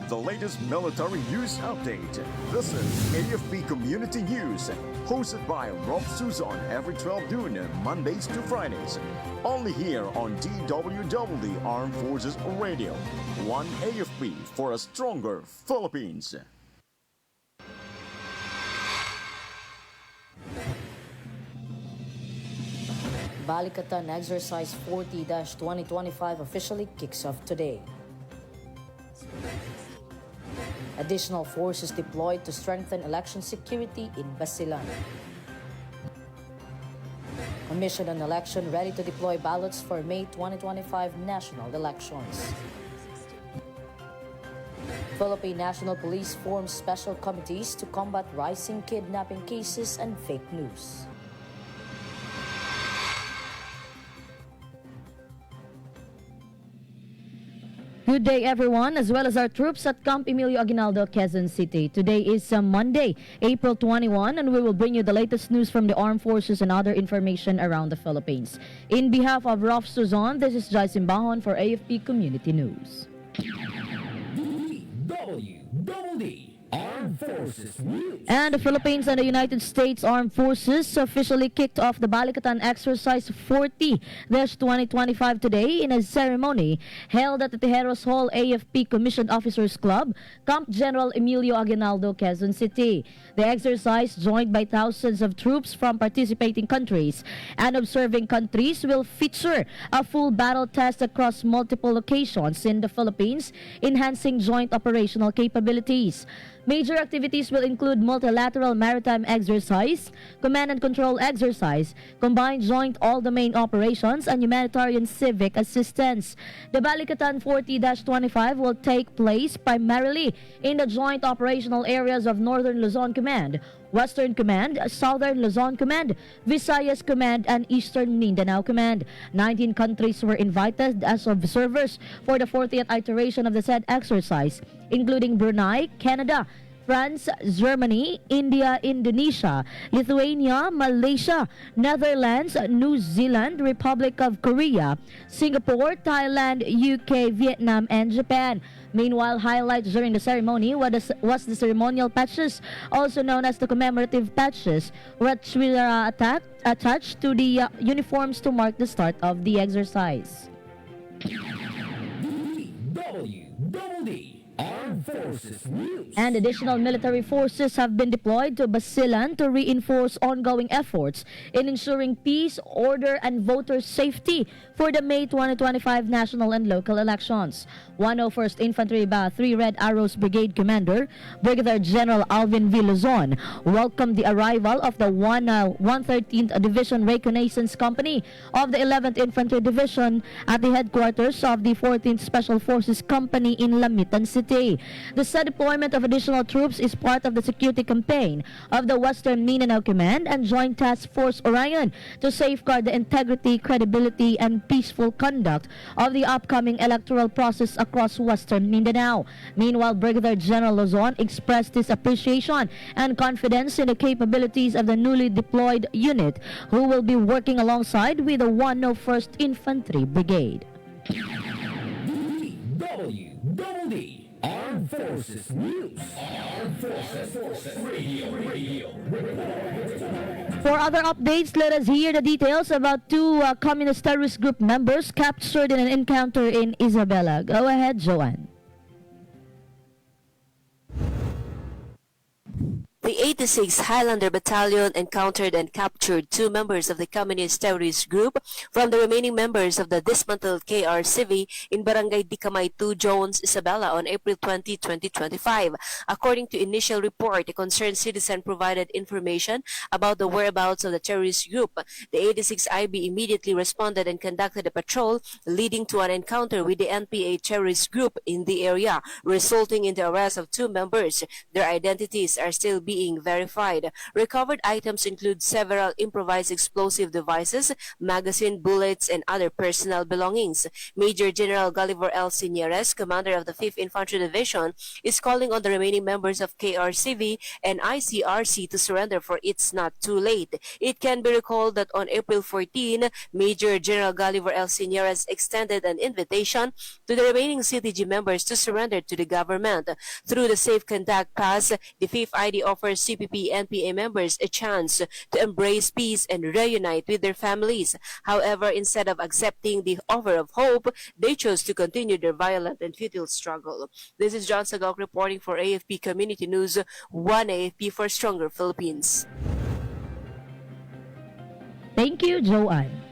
the latest military news update. This is AFP Community News, hosted by Rob Suzon every 12 noon, Mondays to Fridays. Only here on DWDD Armed Forces Radio. One AFP for a stronger Philippines. Balikatan Exercise 40-2025 officially kicks off today. Additional forces deployed to strengthen election security in Basilan. Commission on Election ready to deploy ballots for May 2025 national elections. Philippine National Police forms special committees to combat rising kidnapping cases and fake news. Good day everyone, as well as our troops at Camp Emilio Aguinaldo, Quezon City. Today is Monday, April 21, and we will bring you the latest news from the armed forces and other information around the Philippines. In behalf of Rof Suzon, this is Jhai Simbajon for AFP Community News. DWDD Armed Forces News. And the Philippines and the United States Armed Forces officially kicked off the Balikatan Exercise 40-2025 today in a ceremony held at the Tejeros Hall AFP Commissioned Officers Club, Camp General Emilio Aguinaldo, Quezon City. The exercise, joined by thousands of troops from participating countries and observing countries, will feature a full battle test across multiple locations in the Philippines, enhancing joint operational capabilities. Major activities will include multilateral maritime exercise, command and control exercise, combined joint all-domain operations, and humanitarian civic assistance. The Balikatan 40-25 will take place primarily in the joint operational areas of Northern Luzon Command, Western Command, Southern Luzon Command, Visayas Command, and Eastern Mindanao Command. 19 countries were invited as observers for the 40th iteration of the said exercise, including Brunei, Canada, France, Germany, India, Indonesia, Lithuania, Malaysia, Netherlands, New Zealand, Republic of Korea, Singapore, Thailand, UK, Vietnam, and Japan. Meanwhile, highlights during the ceremony was the ceremonial patches, also known as the commemorative patches, which were attached to the uniforms to mark the start of the exercise. DWDD Armed Forces News. And additional military forces have been deployed to Basilan to reinforce ongoing efforts in ensuring peace, order, and voter safety for the May 2025 national and local elections. 101st Infantry 3 Red Arrows Brigade Commander, Brigadier General Alvin V. Luzon, welcomed the arrival of the 113th Division Reconnaissance Company of the 11th Infantry Division at the headquarters of the 14th Special Forces Company in Lamitan City. The said deployment of additional troops is part of the security campaign of the Western Mindanao Command and Joint Task Force Orion to safeguard the integrity, credibility, and peaceful conduct of the upcoming electoral process across Western Mindanao. Meanwhile, Brigadier General Luzon expressed his appreciation and confidence in the capabilities of the newly deployed unit, who will be working alongside with the 101st Infantry Brigade. DWDD Armed Forces News. Armed Forces Radio. For other updates, let us hear the details about two communist terrorist group members captured in an encounter in Isabela. Go ahead, Joanne. The 86th Highlander Battalion encountered and captured two members of the communist terrorist group from the remaining members of the dismantled KR-CV in Barangay Dicamay 2, Jones, Isabela on April 20, 2025. According to initial report, a concerned citizen provided information about the whereabouts of the terrorist group. The 86th IB immediately responded and conducted a patrol, leading to an encounter with the NPA terrorist group in the area, resulting in the arrest of two members. Their identities are still being being verified. Recovered items include several improvised explosive devices, magazine, bullets, and other personal belongings. Major General Gulliver L. Sinieres, commander of the 5th Infantry Division, is calling on the remaining members of KRCV and ICRC to surrender, for it's not too late. It can be recalled that on April 14, Major General Gulliver L. Sinieres extended an invitation to the remaining CTG members to surrender to the government. Through the Safe Conduct Pass, the 5th ID offers CPP-NPA members a chance to embrace peace and reunite with their families. However, instead of accepting the offer of hope, they chose to continue their violent and futile struggle. This is John Sagok reporting for AFP Community News, 1 AFP for Stronger Philippines. Thank you, Joanne.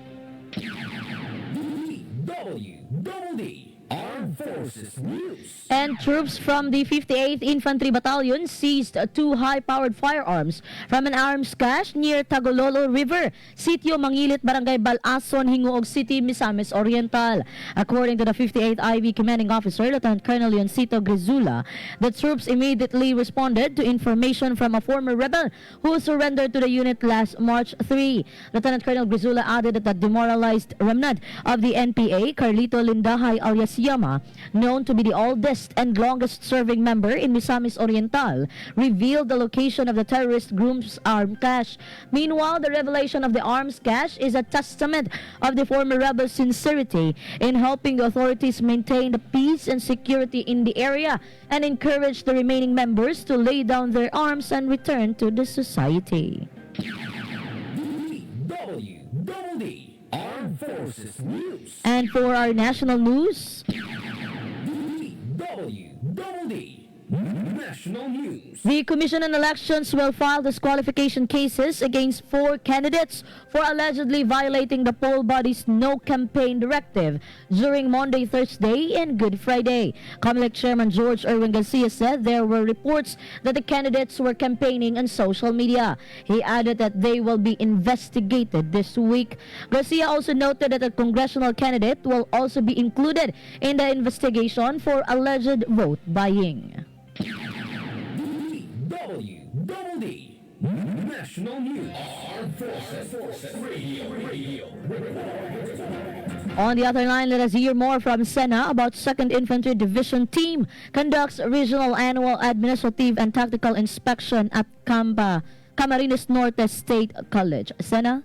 DWDD Armed Forces News. And troops from the 58th Infantry Battalion seized 2 high-powered firearms from an arms cache near Tagololo River, Sitio Mangilit, Barangay Balason, Hinguog City, Misamis Oriental. According to the 58th IV Commanding Officer, Lieutenant Colonel Leoncito Grizula, the troops immediately responded to information from a former rebel who surrendered to the unit last March 3. Lieutenant Colonel Grizula added that the demoralized remnant of the NPA, Carlito Lindahay alias Yama, known to be the oldest and longest-serving member in Misamis Oriental, revealed the location of the terrorist group's arms cache. Meanwhile, the revelation of the arms cache is a testament of the former rebels' sincerity in helping the authorities maintain the peace and security in the area and encourage the remaining members to lay down their arms and return to the society. DWDD Armed Forces News. And for our national news, DWDD National News. the Commission on Elections will file disqualification cases against 4 candidates for allegedly violating the poll body's no campaign directive during Monday, Thursday, and Good Friday. COMELEC Chairman George Erwin Garcia said there were reports that the candidates were campaigning on social media. He added that they will be investigated this week. Garcia also noted that a congressional candidate will also be included in the investigation for alleged vote buying. DWDD National News. Armed Forces Radio. On the other line, let us hear more from Sena about 2nd Infantry Division Team conducts regional annual administrative and tactical inspection at Camarines Norte State College. Sena?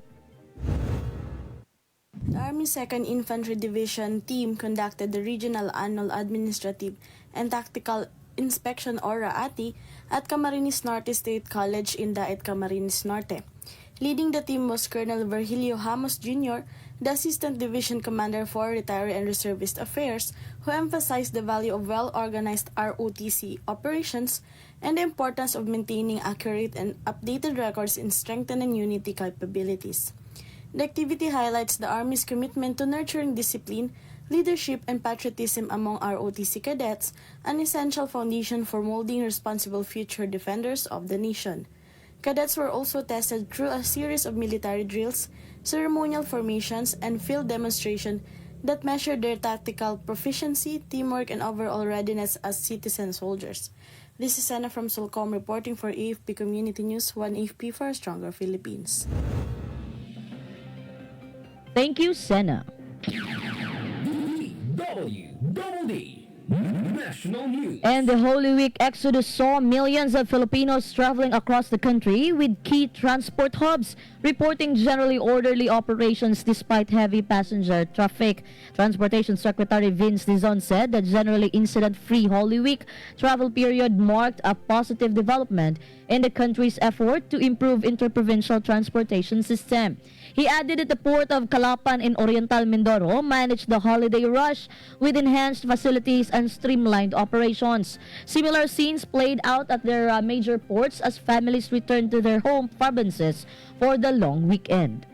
The Army 2nd Infantry Division Team conducted the Regional Annual Administrative and Tactical Inspection or RAATI at Camarines Norte State College in Daet, Camarines Norte. Leading the team was Colonel Virgilio Ramos Jr., the Assistant Division Commander for Retiree and Reservist Affairs, who emphasized the value of well-organized ROTC operations and the importance of maintaining accurate and updated records in strengthening unity capabilities. The activity highlights the Army's commitment to nurturing discipline, leadership, and patriotism among ROTC cadets, an essential foundation for molding responsible future defenders of the nation. Cadets were also tested through a series of military drills, ceremonial formations, and field demonstration that measured their tactical proficiency, teamwork, and overall readiness as citizen soldiers. This is Sana from Solcom reporting for AFP Community News, 1 AFP for a Stronger Philippines. Thank you, Sena. DWDD National News. And the Holy Week Exodus saw millions of Filipinos traveling across the country with key transport hubs reporting generally orderly operations despite heavy passenger traffic. Transportation Secretary Vince Dizon said that generally incident-free Holy Week travel period marked a positive development in the country's effort to improve interprovincial transportation system. He added that the port of Calapan in Oriental Mindoro managed the holiday rush with enhanced facilities and streamlined operations. Similar scenes played out at their major ports as families returned to their home provinces for the long weekend.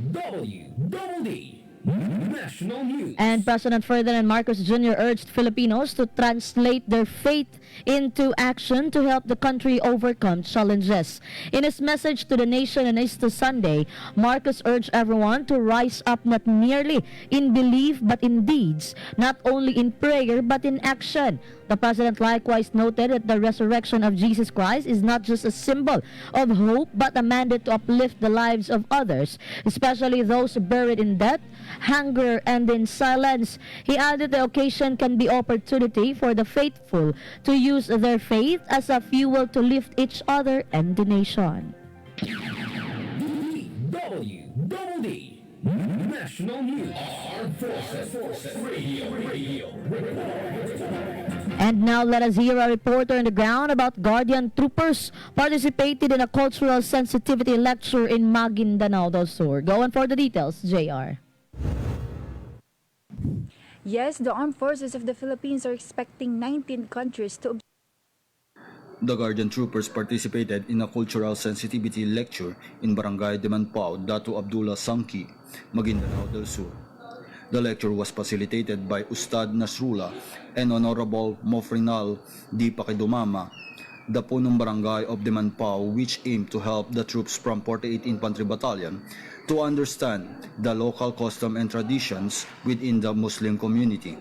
DWDD National News. And President Ferdinand Marcos Jr. urged Filipinos to translate their faith into action to help the country overcome challenges. In his message to the nation on Easter Sunday, Marcos urged everyone to rise up not merely in belief but in deeds, not only in prayer but in action. The president likewise noted that the resurrection of Jesus Christ is not just a symbol of hope but a mandate to uplift the lives of others, especially those buried in death, hunger, and in silence. He added the occasion can be opportunity for the faithful to use their faith as a fuel to lift each other and the nation. DWDD National News. Armed Forces Radio. And now let us hear a reporter on the ground about Guardian troopers participated in a cultural sensitivity lecture in Maguindanao del Sur. Go on for the details, JR. Yes, the armed forces of the Philippines are expecting 19 countries to. The Guardian troopers participated in a cultural sensitivity lecture in Barangay de Manpao, Datu Abdullah Sangki, Maguindanao del Sur. The lecture was facilitated by Ustad Nasrullah and Honorable Mofrinal D. Pakidumama, the punong barangay of de Manpao, which aimed to help the troops from 48th Infantry Battalion to understand the local custom and traditions within the Muslim community.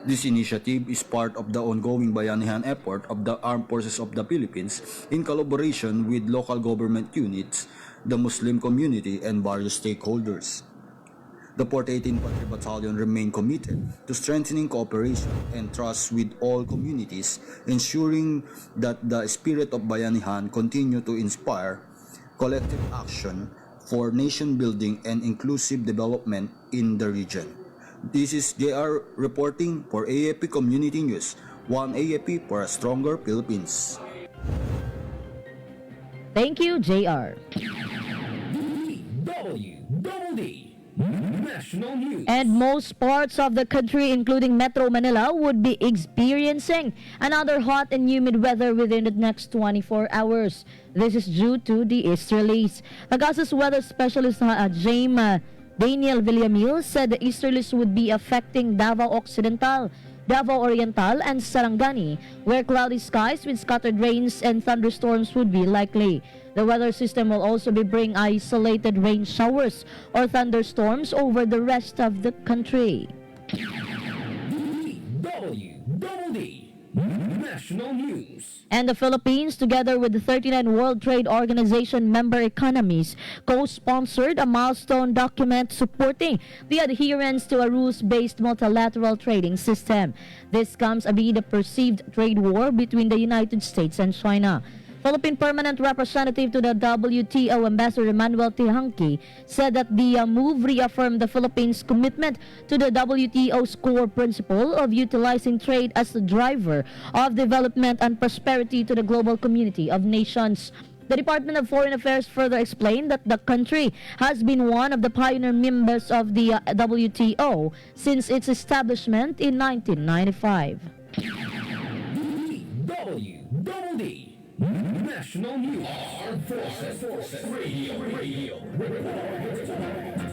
This initiative is part of the ongoing bayanihan effort of the Armed Forces of the Philippines in collaboration with local government units, the Muslim community, and various stakeholders. The 48th Infantry Battalion remain committed to strengthening cooperation and trust with all communities, ensuring that the spirit of bayanihan continue to inspire collective action for nation building and inclusive development in the region. This is JR reporting for AFP Community News. One AFP for a stronger Philippines. Thank you, JR. DWDD National News. And most parts of the country, including Metro Manila, would be experiencing another hot and humid weather within the next 24 hours. This is due to the easterlies. Agasa's weather specialist Jhai Daniel Villamil said the easterlies would be affecting Davao Occidental, Davao Oriental, and Sarangani, where cloudy skies with scattered rains and thunderstorms would be likely. The weather system will also be bring isolated rain showers or thunderstorms over the rest of the country. DWDD National News. And the Philippines, together with the 39 World Trade Organization member economies, co-sponsored a milestone document supporting the adherence to a rules-based multilateral trading system. This comes amid the perceived trade war between the United States and China. Philippine Permanent Representative to the WTO, Ambassador Emmanuel Tihanki, said that the move reaffirmed the Philippines' commitment to the WTO's core principle of utilizing trade as the driver of development and prosperity to the global community of nations. The Department of Foreign Affairs further explained that the country has been one of the pioneer members of the WTO since its establishment in 1995. DWDD National News. Armed Forces Radio.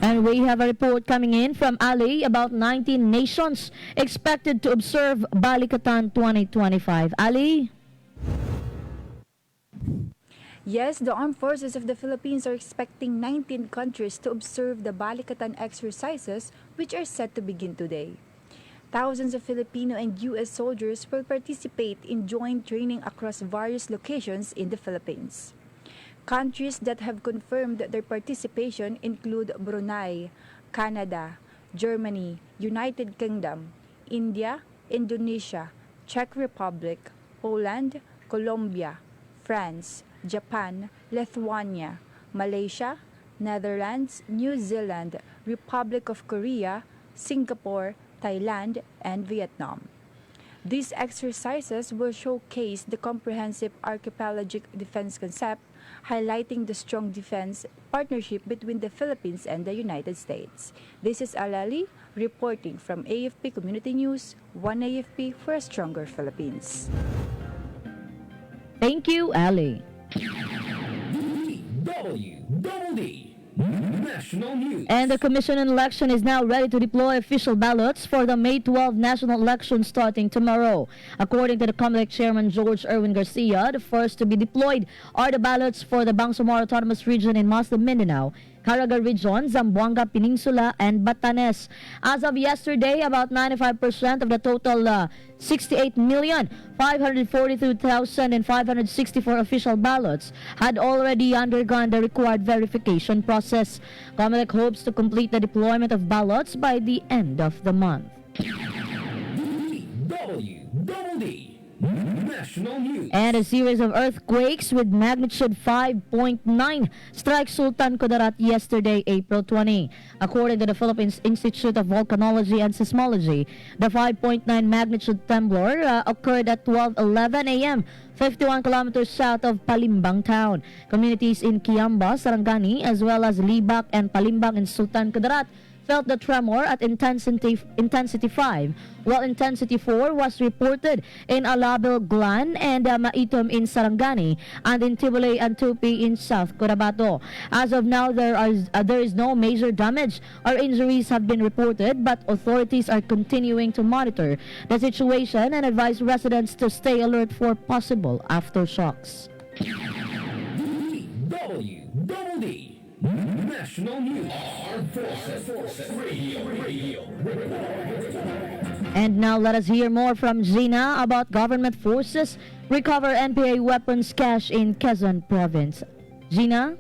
And we have a report coming in from Ali about 19 nations expected to observe Balikatan 2025. Ali? Yes, the armed forces of the Philippines are expecting 19 countries to observe the Balikatan exercises, which are set to begin today. Thousands of Filipino and U.S. soldiers will participate in joint training across various locations in the Philippines. Countries that have confirmed their participation include Brunei, Canada, Germany, United Kingdom, India, Indonesia, Czech Republic, Poland, Colombia, France, Japan, Lithuania, Malaysia, Netherlands, New Zealand, Republic of Korea, Singapore, Thailand, and Vietnam. These exercises will showcase the comprehensive archipelagic defense concept, highlighting the strong defense partnership between the Philippines and the United States. This is Alali reporting from AFP Community News, One AFP for a stronger Philippines. Thank you, Ali. DWDD National News. And the Commission on Election is now ready to deploy official ballots for the May 12 national election starting tomorrow. According to the COMELEC Chairman George Erwin Garcia, the first to be deployed are the ballots for the Bangsamoro Autonomous Region in Mazda, Mindanao, Caraga Region, Zamboanga Peninsula, and Batanes. As of yesterday, about 95% of the total 68,542,564 official ballots had already undergone the required verification process. COMELEC hopes to complete the deployment of ballots by the end of the month. DWDD National News. And a series of earthquakes with magnitude 5.9 struck Sultan Kudarat yesterday, April 20. According to the Philippines Institute of Volcanology and Seismology, the 5.9 magnitude tremor occurred at 12:11 a.m. 51 kilometers south of Palimbang town. Communities in Kiamba, Sarangani, as well as Libak and Palimbang in Sultan Kudarat felt the tremor at intensity 5, while intensity 4 was reported in Alabel, Glan, and Maitom in Sarangani, and in Tibulay and Tupi in South Cotabato. As of now, there is no major damage or injuries have been reported, but authorities are continuing to monitor the situation and advise residents to stay alert for possible aftershocks. DWDD National News. Armed Forces Radio. And now let us hear more from Gina about government forces recover NPA weapons cache in Quezon province. Gina?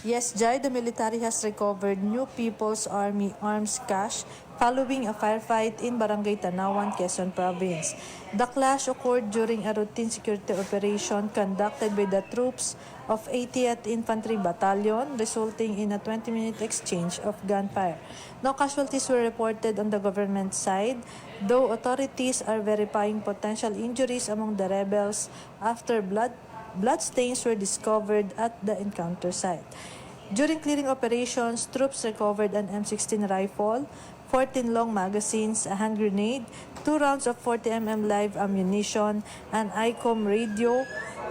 Yes, Jhai, the military has recovered New People's Army arms cache following a firefight in Barangay Tanawan, Quezon Province. The clash occurred during a routine security operation conducted by the troops of 80th Infantry Battalion, resulting in a 20-minute exchange of gunfire. No casualties were reported on the government side, though authorities are verifying potential injuries among the rebels after bloodstains were discovered at the encounter site. During clearing operations, troops recovered an M16 rifle, 14 long magazines, a hand grenade, 2 rounds of 40mm live ammunition, an ICOM radio,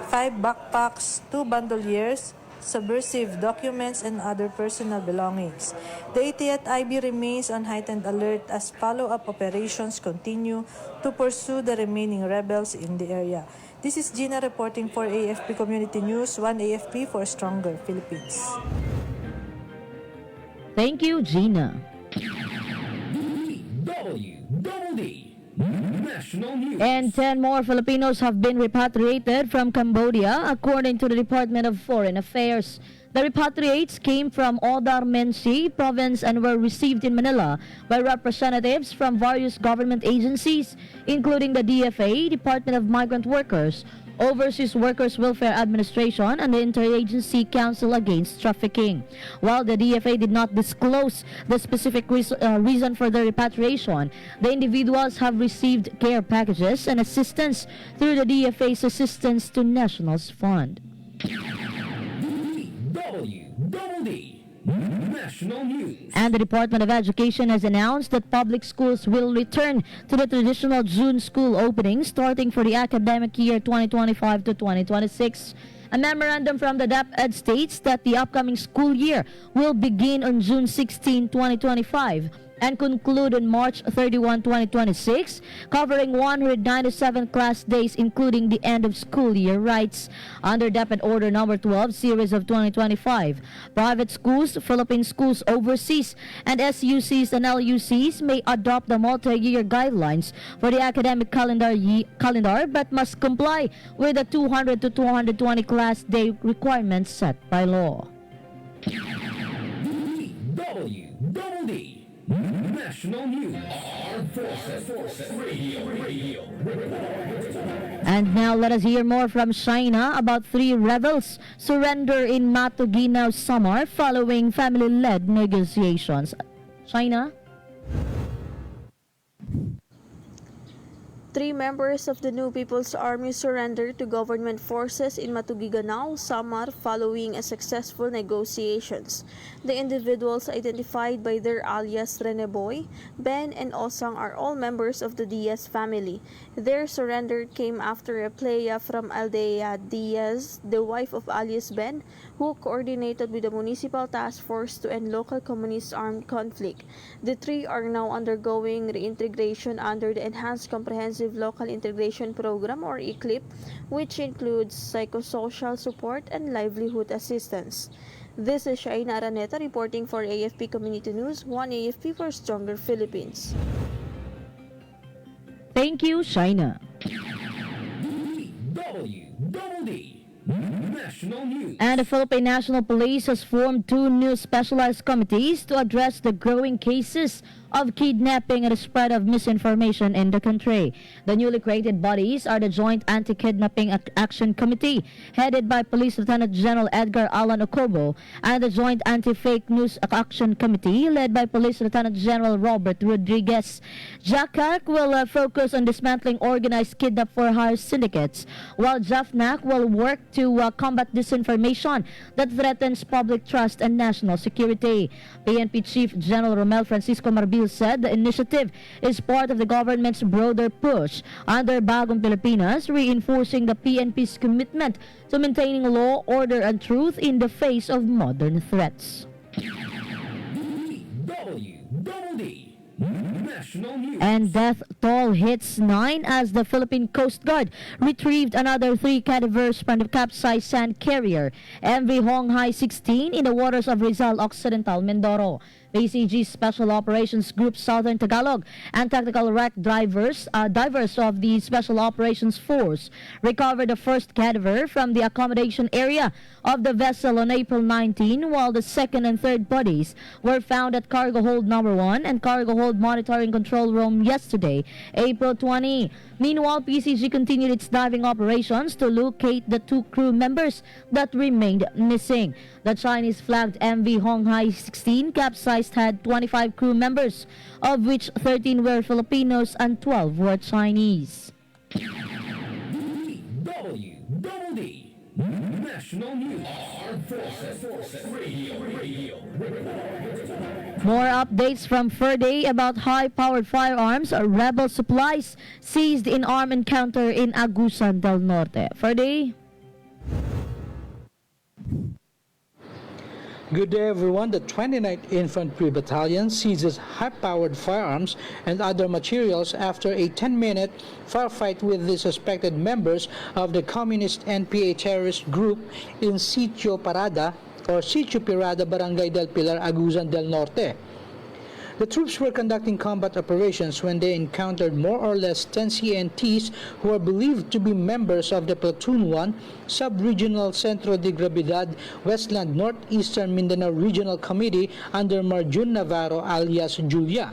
5 backpacks, 2 bandoliers, subversive documents, and other personal belongings. The 80th IB remains on heightened alert as follow-up operations continue to pursue the remaining rebels in the area. This is Gina reporting for AFP Community News, 1 AFP for Stronger Philippines. Thank you, Gina. DWDD National News. And 10 more Filipinos have been repatriated from Cambodia, according to the Department of Foreign Affairs. The repatriates came from Odarmensi province and were received in Manila by representatives from various government agencies, including the DFA, Department of Migrant Workers, Overseas Workers Welfare Administration, and the Interagency Council Against Trafficking. While the DFA did not disclose the specific reason for the repatriation, the individuals have received care packages and assistance through the DFA's Assistance to Nationals Fund. DWDD National News. And the Department of Education has announced that public schools will return to the traditional June school opening starting for the academic year 2025 to 2026. A memorandum from the DepEd states that the upcoming school year will begin on June 16, 2025 and conclude on March 31, 2026, covering 197 class days, including the end of school year rights. Under DepEd Order Number 12, Series of 2025, private schools, Philippine schools overseas, and SUCs and LUCs may adopt the multi-year guidelines for the academic calendar, but must comply with the 200 to 220 class day requirements set by law. DWDD National News. Armed Forces Radio. And now let us hear more from China about 3 rebels surrender in Matuguinao, Samar following family-led negotiations. China? 3 members of the New People's Army surrendered to government forces in Matugiganao, Samar, following a successful negotiations. The individuals, identified by their alias Reneboy, Ben, and Osang, are all members of the Diaz family. Their surrender came after a playa from Aldea Diaz, the wife of alias Ben, who coordinated with the municipal task force to end local communist armed conflict. The 3 are now undergoing reintegration under the Enhanced Comprehensive Local Integration Program or ECLIP, which includes psychosocial support and livelihood assistance. This is Shaina Araneta reporting for AFP Community News, 1 AFP for Stronger Philippines. Thank you, Shaina. DWDD National News. And the Philippine National Police has formed 2 new specialized committees to address the growing cases of kidnapping and the spread of misinformation in the country. The newly created bodies are the Joint Anti-Kidnapping Action Committee, headed by Police Lieutenant General Edgar Alan Ocobo, and the Joint Anti-Fake News Action Committee, led by Police Lieutenant General Robert Rodriguez. JACAC will focus on dismantling organized kidnap-for-hire syndicates, while JAFNAC will work to combat disinformation that threatens public trust and national security. PNP Chief General Romel Francisco Marbil said the initiative is part of the government's broader push under Bagong Pilipinas, reinforcing the PNP's commitment to maintaining law, order, and truth in the face of modern threats. DWDD National News. And death toll hits 9 as the Philippine Coast Guard retrieved another 3 cadavers from the capsized sand carrier MV Jhai 16 in the waters of Rizal Occidental, Mindoro. PCG Special Operations Group Southern Tagalog and tactical wreck divers of the Special Operations Force recovered the first cadaver from the accommodation area of the vessel on April 19, while the second and third bodies were found at Cargo Hold Number 1 and Cargo Hold Monitoring Control Room yesterday, April 20. Meanwhile, PCG continued its diving operations to locate the 2 crew members that remained missing. The Chinese-flagged MV Jhai 16 capsized had 25 crew members, of which 13 were Filipinos and 12 were Chinese. DWDD National News. Armed Forces Radio. More updates from Friday about high-powered firearms or rebel supplies seized in armed encounter in Agusan del Norte. Friday? Good day everyone. The 29th Infantry Battalion seizes high-powered firearms and other materials after a 10-minute firefight with the suspected members of the Communist NPA terrorist group in Sitio Pirada, Barangay del Pilar, Agusan del Norte. The troops were conducting combat operations when they encountered more or less 10 CNTs who are believed to be members of the Platoon 1, Sub-Regional Centro de Gravidad, Westland Northeastern Mindanao Regional Committee under Marjun Navarro alias Julia.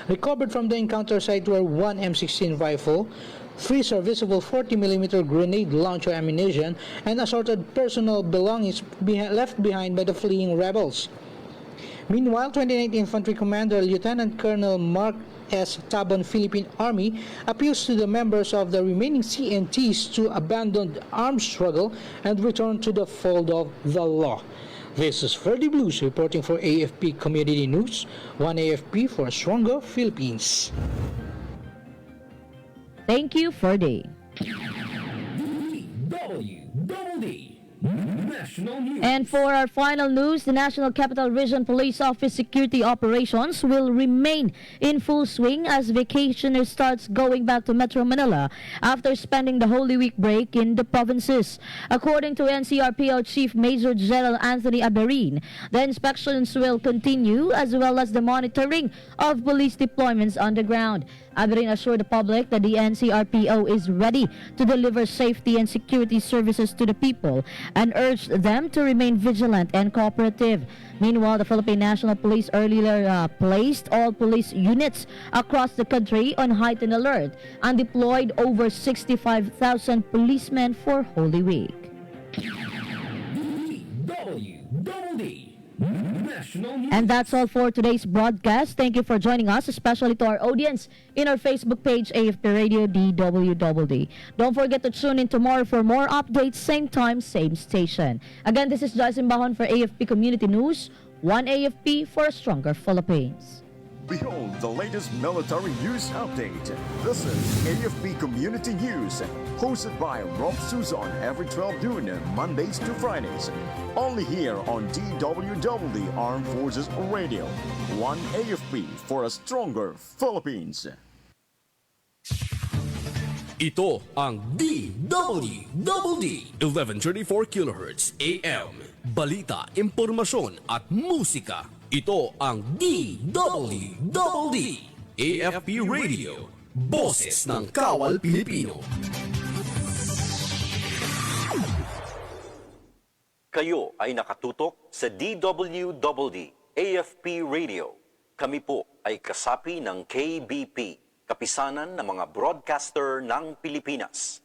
Recovered from the encounter site were 1 M16 rifle, 3 serviceable 40mm grenade launcher ammunition, and assorted personal belongings left behind by the fleeing rebels. Meanwhile, 29th Infantry Commander Lieutenant Colonel Mark S. Tabon, Philippine Army, appeals to the members of the remaining CNTs to abandon the armed struggle and return to the fold of the law. This is Ferdy Blues reporting for AFP Community News, 1 AFP for Stronger Philippines. Thank you, Ferdy. DWDD National News. And for our final news, the National Capital Region Police Office security operations will remain in full swing as vacationers starts going back to Metro Manila after spending the Holy Week break in the provinces. According to NCRPO Chief Major General Anthony Aberin, the inspections will continue as well as the monitoring of police deployments on the ground. Aberin assured the public that the NCRPO is ready to deliver safety and security services to the people and urged them to remain vigilant and cooperative. Meanwhile, the Philippine National Police earlier placed all police units across the country on heightened alert and deployed over 65,000 policemen for Holy Week. DWDD National News. And that's all for today's broadcast. Thank you for joining us, especially to our audience in our Facebook page, AFP Radio DWDD. Don't forget to tune in tomorrow for more updates, same time, same station. Again, this is Jhai Simbajon for AFP Community News. One AFP for a stronger Philippines. Behold the latest military news update. This is AFP Community News, hosted by Rob Suzon every 12 noon, Mondays to Fridays. Only here on DWDD Armed Forces Radio. One AFP for a stronger Philippines. Ito ang DWDD 1134 kHz AM. Balita, impormasyon at musika. Ito ang DWDD AFP Radio. Boses ng Kawal Pilipino. Kayo ay nakatutok sa DWDD AFP Radio. Kami po ay kasapi ng KBP, Kapisanan ng mga Broadcaster ng Pilipinas.